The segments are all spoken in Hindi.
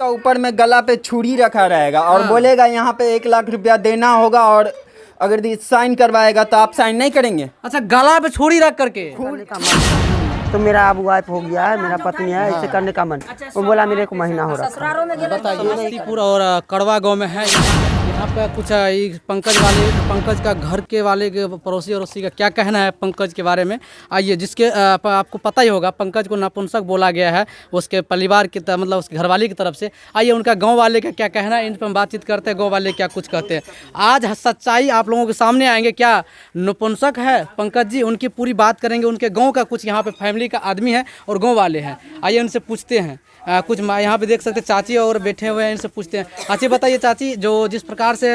का ऊपर में गला पे छुरी रखा रहेगा और बोलेगा यहाँ पे 1 लाख रुपया देना होगा और अगर साइन करवाएगा तो आप साइन नहीं करेंगे। अच्छा, गला पे छुरी रख करके। तो मेरा अब वाइफ हो गया है, मेरा पत्नी है, इसे करने का मन। वो बोला मेरे को महीना हो रहा है। बताइए, समस्तीपुर और कड़वा गांव में है यहाँ पे कुछ पंकज का घर के वाले के पड़ोसी का क्या कहना है पंकज के बारे में। आइए, जिसके आपको पता ही होगा पंकज को नपुंसक बोला गया है उसके परिवार की मतलब उसके घरवाली की तरफ से। आइए उनका गांव वाले का क्या कहना है, इन पर हम बातचीत करते हैं। गांव वाले क्या कुछ कहते हैं, आज सच्चाई आप लोगों के सामने आएंगे। क्या नपुंसक है पंकज जी, उनकी पूरी बात करेंगे। उनके गाँव का कुछ यहाँ पे फैमिली का आदमी है और गाँव वाले हैं। आइए उनसे पूछते हैं। कुछ यहाँ पे देख सकते हैं चाची और बैठे हुए हैं, इनसे पूछते हैं। चाची बताइए, चाची जो जिस प्रकार से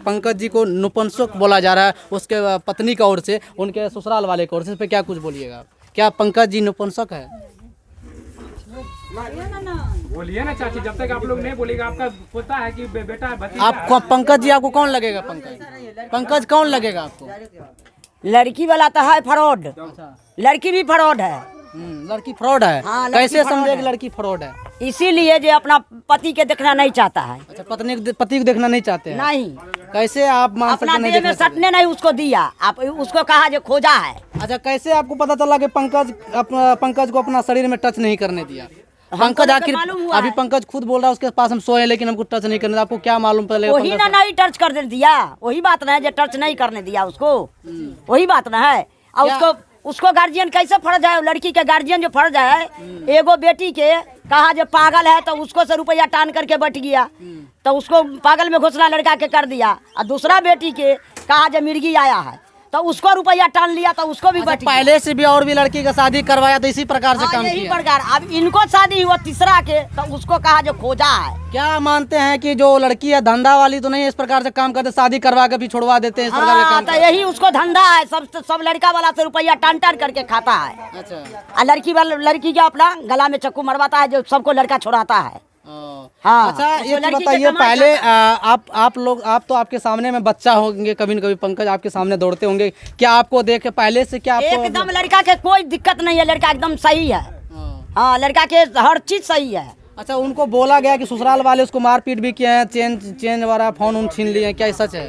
पंकज जी को नपुंसक बोला जा रहा है उसके पत्नी का ओर से, उनके ससुराल वाले की ओर से, इस पे क्या कुछ बोलिएगा। क्या पंकज जी नपुंसक है? बोलिए ना चाची, जब तक आप लोग नहीं बोलेगा आपका पोता है कि बेटा है भतीजा। आपको पंकज जी आपको कौन लगेगा? पंकज कौन लगेगा आपको? लड़की वाला तो है फ्रॉड, लड़की भी फ्रॉड है। लड़की फ्रॉड है। हाँ, कैसे समझे कि लड़की फ्रॉड है? इसीलिए जो अपना पति के देखना नहीं चाहता है। अच्छा, पति को देखना नहीं चाहते हैं। नहीं, कैसे आप मान सकते अपना नहीं देह में देखना सटने नहीं उसको दिया, आप उसको कहा जो खोजा है। अच्छा, कैसे आपको पता चला कि पंकज को अपना शरीर में टच नहीं करने दिया? पंकज आखिर अभी पंकज खुद बोल रहा है उसके पास हम सोए लेकिन हमको टच नहीं करने दिया। आपको क्या मालूम पड़ेगा? वही ना नहीं टच कर दिया, वही बात ना है जो टच नहीं करने दिया उसको, वही बात ना है। और उसको गार्जियन कैसे फर्ज है? लड़की के गार्जियन जो फर्ज है, एगो बेटी के कहा जो पागल है तो उसको से रुपया टान करके बैठ गया तो उसको पागल में घोषणा लड़का के कर दिया। और दूसरा बेटी के कहा जो मिर्गी आया है तो उसको रुपया टान लिया तो उसको भी बैठ गया। पहले से भी और भी लड़की का शादी करवाया तो इसी प्रकार से काम यही किया। प्रकार अब इनको शादी हुआ तीसरा के तो उसको कहा जो खोजा है। क्या मानते हैं कि जो लड़की है धंधा वाली तो नहीं इस प्रकार से काम करते, शादी करवा के भी छुड़वा देते हैं, इस प्रकार से काम तो यही उसको धंधा है। सब लड़का वाला से रुपया टान टान करके खाता है। अच्छा, और लड़की का अपना गला में चक्कू मरवाता है जो सबको लड़का छुड़ाता है। हाँ। अच्छा, ये तो बताइए पहले आप तो आपके सामने में बच्चा होंगे, कभी न कभी पंकज आपके सामने दौड़ते होंगे। क्या आपको देख पहले से क्या आपको एकदम लड़का के कोई दिक्कत नहीं है, लड़का एकदम सही है। हाँ, लड़का के हर चीज सही है। अच्छा, उनको बोला गया कि ससुराल वाले उसको मारपीट भी किए हैं, चेन वाला फोन उन छीन लिए हैं, क्या सच है?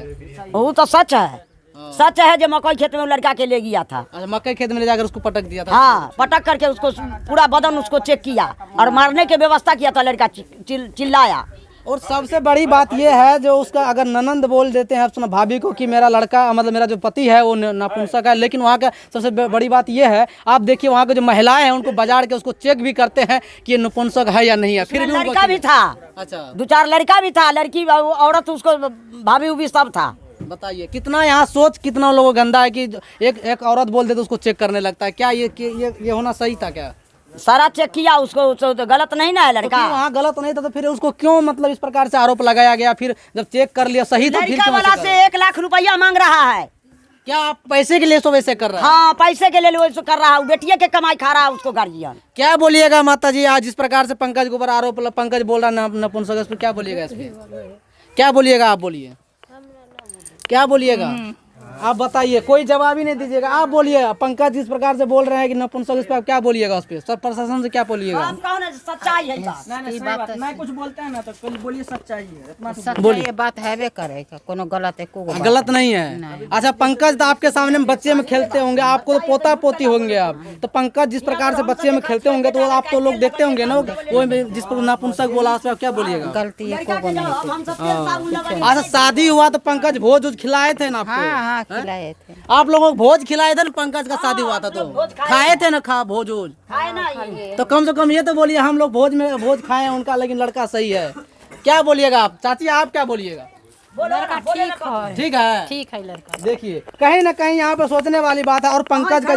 वो तो सच है, सच है जो मकई खेत में लड़का के ले गया था। अच्छा, मकई खेत में ले जाकर उसको पटक दिया था। हाँ, पटक करके उसको पूरा बदन उसको चेक किया और मारने की व्यवस्था किया था। लड़का चिल्लाया। और सबसे बड़ी बात यह है जो उसका अगर ननंद बोल देते हैं अपना भाभी को कि मेरा लड़का मतलब मेरा जो पति है वो नपुंसक है, लेकिन वहाँ का सबसे बड़ी बात यह है, आप देखिए वहाँ के जो महिलाएं हैं उनको बाजार के उसको चेक भी करते हैं कि ये नपुंसक है या नहीं है। फिर भी लड़का भी था। अच्छा, 2-4 लड़का भी था, लड़की औरत उसको भाभी भी सब था। बताइए कितना यहाँ सोच कितना लोगों को गंदा है कि एक औरत बोल दे तो उसको चेक करने लगता है। क्या ये होना सही था? क्या सारा चेक किया उसको तो गलत नहीं ना है लड़का? तो वहाँ गलत नहीं था तो फिर उसको क्यों मतलब इस प्रकार से आरोप लगाया गया? फिर जब चेक कर लिया सही तो फिर लड़का वाला से 1 लाख रुपया मांग रहा है। क्या आप पैसे के लिए तो वैसे कर रहे हैं? हाँ, पैसे के लिए वैसे कर रहा है। बेटिया के कमाई खा रहा है उसको गार्जियन। क्या बोलिएगा माता जी, आज जिस प्रकार से पंकज के ऊपर आरोप पंकज बोल रहा है नपुंसक, इस पर क्या बोलिएगा? इस पर क्या बोलिएगा? आप बोलिए, क्या बोलिएगा? आप बताइए, कोई जवाब ही नहीं दीजिएगा। आप बोलिए, पंकज जिस प्रकार से बोल रहे हैं कि नपुंसक, इस पर क्या बोलिएगा? उस पर सब प्रशासन से क्या बोलिएगा? सच्चाई है नहीं कुछ बोलते हैं ना तो बोलिए सच्चाई है। बोलिए, ये बात है करेगा, कोनो गलत है, को गलत नहीं है। अच्छा, पंकज तो आपके सामने में बच्चे में खेलते होंगे, आपको तो पोता पोती होंगे आप, तो पंकज जिस प्रकार से बच्चे में खेलते होंगे तो आप तो लोग देखते होंगे ना, वो जिस पर नपुंसक बोला उस पर क्या बोलिएगा? गलती है, को नहीं। अच्छा, शादी हुआ तो पंकज भोज खिलाए थे ना आपको? हाँ, खिलाए थे। आप लोगों को भोज खिलाए थे ना? पंकज का शादी हुआ था तो खाए थे ना? भोज तो कम से कम ये तो बोलिए हम लोग भोज खाए उनका, लेकिन लड़का सही है। क्या बोलिएगा आप? चाची आप क्या बोलिएगा? लड़का ठीक है, ठीक है लड़का। देखिए कहीं ना कहीं यहाँ पे सोचने वाली बात है। और पंकज का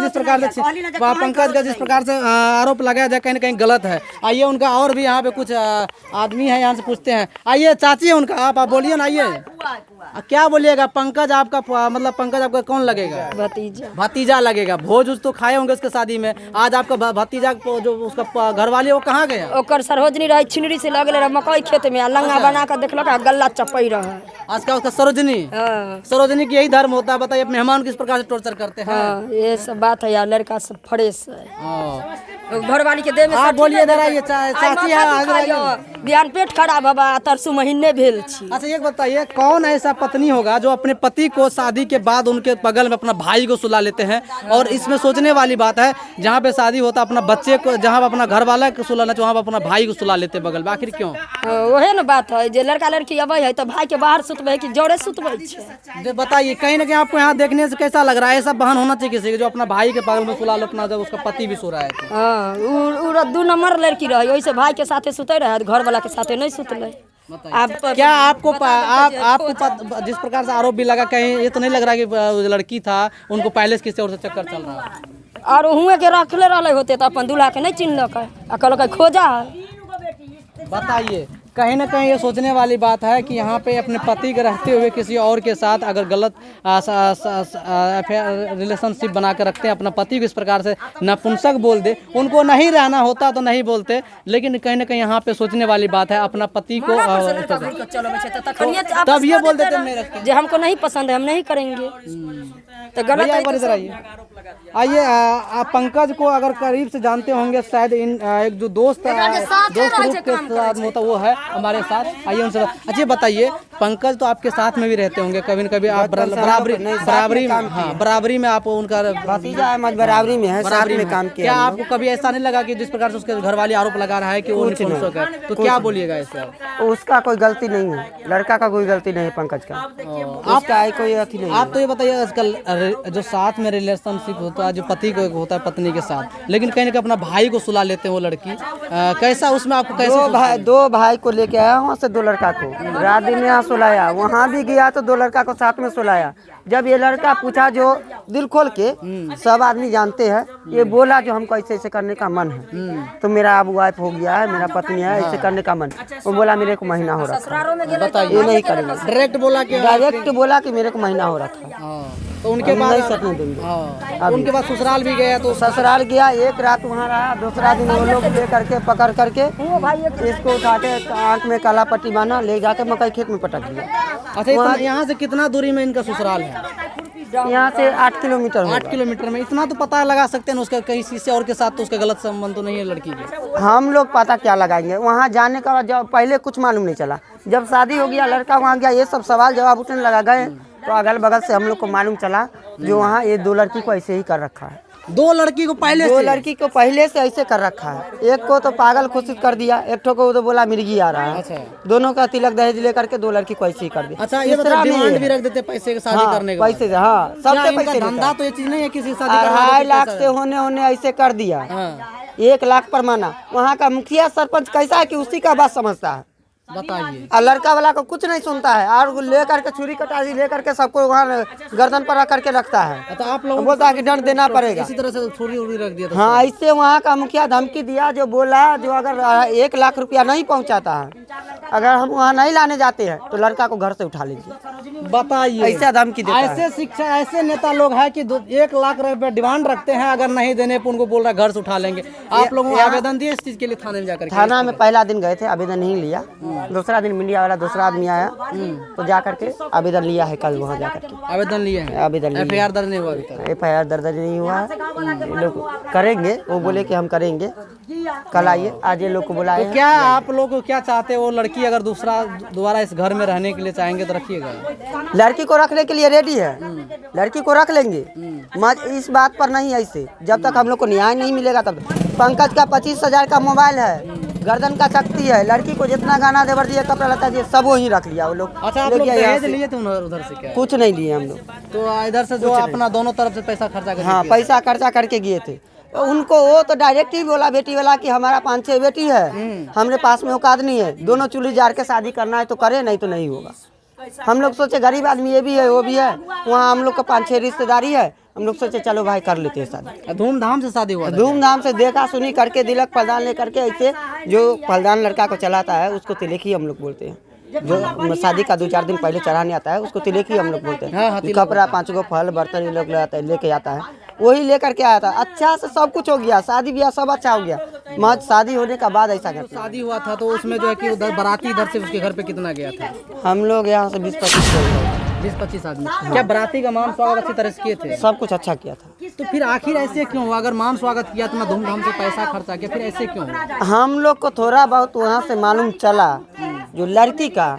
जिस प्रकार से आरोप लगाया जाए कहीं ना कहीं गलत है। आइए उनका और भी यहाँ पे कुछ आदमी है, यहाँ से पूछते हैं। आइए चाची उनका, आप बोलिए ना। आइए। क्या बोलिएगा, पंकज आपका मतलब पंकज आपका कौन लगेगा? भतीजा लगेगा। भोज उज तो खाए होंगे उसके शादी में। आज आपका भतीजा जो उसका घरवाली वो कहाँ गया? ओकर सरोजनी रही छिनरी से लगले रहे मकई खेत में, लंगा बना कर देखल गला चपई रहा। आज का उसका सरोजनी, सरोजनी की यही धर्म होता है। बताइए मेहमान किस प्रकार से टॉर्चर करते हैं। ये सब बात है यार, लड़का सब फ्रेश है। घरवाली के देह में आप बोलिए इधर आइए, चाची है बिहान पेट खराब हवा तरसू महीने भेल छी। अच्छा ये बताइए, कौन ऐसा पत्नी होगा जो अपने पति को शादी के बाद उनके बगल में अपना भाई को सुला लेते हैं? और इसमें सोचने वाली बात है, जहाँ पे शादी होता है अपना बच्चे को, जहाँ अपना घर वाला को सुलाना चाहिए वहाँ अपना भाई को सुला लेते हैं बगल में। आखिर क्यों? वही ना बात है, जो लड़का लड़की अबे है तो भाई के बाहर सुतबे कि जोड़े सुतबे छे। बताइए कहीं ना कहीं आपको यहाँ देखने से कैसा लग रहा है? ऐसा बहन होना चाहिए किसी के जो अपना भाई के बगल में सुला लो अपना, जब उसका पति भी सो रहा है। हाँ, 2 नंबर लड़की रही, वैसे भाई के साथे सुते रहे, घर वाला के साथे नहीं सुतले। क्या आपको आपको जिस प्रकार से आरोप भी लगा, कहीं ये तो नहीं लग रहा कि लड़की था उनको पहले से किसी और से चक्कर चल रहा है? और हुए के रखले रहे होते तो अपन दूल्हा के नहीं चिन्हलक है, कहल खोजा है। बताइए, कहीं ना कहीं ये सोचने वाली बात है कि यहाँ पे अपने पति के रहते हुए किसी और के साथ अगर गलत रिलेशनशिप बना कर रखते हैं, अपना पति को इस प्रकार से नपुंसक बोल दे, उनको नहीं रहना होता तो नहीं बोलते, लेकिन कहीं ना कहीं यहाँ पे सोचने वाली बात है अपना पति को तब ये बोल देते नहीं रखते, जो हमको नहीं पसंद है हम नहीं करेंगे। तो गलत है। इधर आइए, आप पंकज को अगर करीब से जानते होंगे शायद, एक जो दोस्त रूप के साथ होता वो है हमारे साथ, आइए उनसे। अच्छा बताइए, पंकज तो आपके साथ में भी रहते होंगे कभी न कभी, आप बराबरी में आप उनका भतीजा है, बराबरी में है, साथ में काम किया। क्या आपको कभी ऐसा नहीं लगा कि जिस प्रकार से उसके घर वाले आरोप लगा रहा है कि वो नपुंसक है, तो क्या बोलिएगा इससे? उसका कोई गलती नहीं है, लड़का का कोई गलती नहीं है, पंकज का उसका कोई अथी नहीं। आप तो ये बताइए, आजकल जो साथ में रिलेशनशिप होता है, जो पति को होता है पत्नी के साथ, लेकिन कहीं ना कहीं अपना भाई को सुला लेते हैं वो लड़की, कैसा उसमें आपको कैसे? दो भाई को लेके आया वहाँ से, 2 लड़का को रात दिन यहाँ सुलाया, वहाँ भी गया तो 2 लड़का को साथ में सुलाया। जब ये लड़का पूछा, जो दिल खोल के सब आदमी जानते हैं, ये बोला जो हमको ऐसे ऐसे करने का मन है, तो मेरा अब वाइफ हो गया है, मेरा पत्नी है, ऐसे करने का मन। वो बोला मेरे को महीना हो रहा था, बताइए ये नहीं करेंगे। डायरेक्ट बोला कि मेरे को महीना हो रहा था, तो उनके बाद नहीं सकने देंगे। उनके बाद ससुराल भी गया, तो ससुराल गया, एक रात वहाँ रहा, दूसरा दिन वो लोग ले करके पकड़ करके इसको उठा के आँख में काला पट्टी बांधा, ले जाके मकई खेत में पटक दिया। अच्छा, यहाँ से कितना दूरी में इनका ससुराल है? यहाँ से 8 किलोमीटर। 8 किलोमीटर में इतना तो पता लगा सकते हैं उसका, कहीं किसी और के साथ तो उसका गलत संबंध तो नहीं है लड़की के? हम लोग पता क्या लगाएंगे, वहाँ जाने का जब पहले कुछ मालूम नहीं चला, जब शादी हो गया लड़का वहाँ गया, ये सब सवाल जवाब उठने लगा, गए तो अगल बगल से हम लोग को मालूम चला जो वहाँ ये 2 लड़की को ऐसे ही कर रखा है। 2 लड़की को पहले से ऐसे कर रखा है। एक को तो पागल घोषित कर दिया, एक को तो बोला मिर्गी आ रहा है। अच्छा। दोनों का तिलक दहेज लेकर के 2 लड़की को ऐसे ही कर दिया। अच्छा, ये डिमांड भी रख देते पैसे की शादी करने का? पैसे, हाँ, सबसे पैसे। धंधा तो ये चीज नहीं है किसी शादी 2.5 लाख से होने ऐसे कर दिया। 1 लाख पर माना। वहाँ का मुखिया सरपंच कैसा है कि उसी का बात समझता है, बताइए। और लड़का वाला को कुछ नहीं सुनता है, और लेकर के छुरी कटारी लेकर के सबको वहाँ गर्दन पर रख करके रखता है। तो आप लोग बोलता है कि दंड देना पड़ेगा, इसी तरह से छुरी उड़ी रख दिया। हाँ, ऐसे वहाँ का मुखिया धमकी दिया, जो बोला जो अगर 1 लाख रुपया नहीं पहुँचाता है, अगर हम वहाँ नहीं लाने जाते हैं तो लड़का को घर से उठा लेंगे। बताइए, ऐसा धमकी देता है। ऐसे शिक्षा, ऐसे नेता लोग हैं कि 1 लाख रुपए डिमांड रखते हैं, अगर नहीं देने पर उनको बोल रहा है घर से उठा लेंगे। आप लोगों ने आवेदन दिए इस चीज के लिए थाने में जाकर? थाना में पहला दिन गए थे, आवेदन नहीं लिया। दूसरा दिन मीडिया वाला दूसरा आदमी आया तो जा करके आवेदन लिया है, कल वहाँ जाकर के आवेदन लिया है। आवेदन FIR दर्ज नहीं हुआ अभी तक? FIR दर्ज नहीं हुआ है, लोग करेंगे, वो बोले कि हम करेंगे, कल आइए, आज ये लोग को बुलाए। तो क्या आप लोग क्या चाहते हो, लड़की अगर दोबारा इस घर में रहने के लिए चाहेंगे तो रखिएगा? लड़की को रखने के लिए रेडी है, लड़की को रख लेंगे, इस बात पर नहीं। ऐसे जब तक हम लोग को न्याय नहीं मिलेगा तब। पंकज का 25,000 का मोबाइल है, गर्दन का शक्ति है, लड़की को जितना गाना देवर दिए, कपड़ा लता दिए, सब वही रख लिया वो लोग। अच्छा, आप लोग दहेज लिए थे उधर से? क्या कुछ नहीं लिए हम लोग, तो इधर से जो अपना दोनों तरफ से पैसा खर्चा करके? हाँ, पैसा खर्चा करके गए थे। उनको वो तो डायरेक्ट ही बोला बेटी वाला कि हमारा 5-6 बेटी है, हमारे पास में औकात नहीं है, दोनों चूल्ही जार के शादी करना है तो करे, नहीं तो नहीं होगा। हम लोग सोचे गरीब आदमी ये भी है वो भी है, वहाँ हम लोग का 5-6 रिश्तेदारी है, हम लोग सोचे चलो भाई कर लेते हैं शादी। धूमधाम से शादी हुआ? धूमधाम से, देखा सुनी करके, तिलक फलदान लेकर के, ऐसे जो फलदान लड़का को चलाता है उसको तिलक ही हम लोग बोलते हैं। जो शादी का 2-4 दिन पहले चढ़ाने आता है उसको तिलक ही हम लोग बोलते हैं। कपड़ा 5 गो फल बर्तन ये लोग लेके आता है, वही लेकर के आया था। अच्छा से सब कुछ हो गया, शादी ब्याह सब अच्छा हो गया। मत शादी होने का बाद ऐसा करते हैं। शादी हुआ था तो उसमें जो है कि उधर बाराती इधर से उसके घर पे कितना गया था? हम लोग यहाँ से 20-25 लोग 20-25 आदमी। क्या बाराती का मान स्वागत अच्छी तरह से किए थे? सब कुछ अच्छा किया था। तो फिर आखिर ऐसे क्यों हुआ? अगर मान स्वागत किया इतना धूमधाम से पैसा खर्चा किया, फिर ऐसे क्यों हुआ? हम लोग को थोड़ा बहुत वहाँ से मालूम चला, जो लड़की का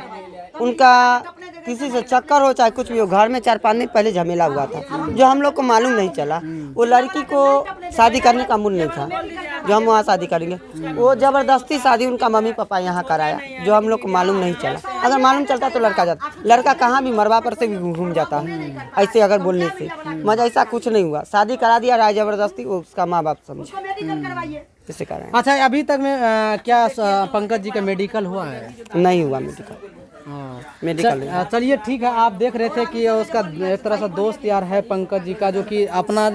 उनका किसी से चक्कर हो चाहे कुछ भी हो, घर में 4-5 दिन पहले झमेला हुआ था, जो हम लोग को मालूम नहीं चला। वो लड़की को शादी करने का मूड नहीं था जो हम वहाँ शादी करेंगे, वो जबरदस्ती शादी उनका मम्मी पापा यहाँ कराया, जो हम लोग को मालूम नहीं चला। अगर मालूम चलता तो लड़का जाता, लड़का कहाँ भी मरवा पर से भी घूम जाता ऐसे अगर बोलने से। मजा ऐसा कुछ नहीं हुआ, शादी करा दिया राय जबरदस्ती, वो उसका माँ बाप समझे इसी कारण। अच्छा, अभी तक में क्या पंकज जी का मेडिकल हुआ है? नहीं हुआ मेडिकल। मेडिकल चलिए ठीक है। आप देख रहे थे कि उसका एक तरह से दोस्त यार है पंकज जी का, जो कि अपना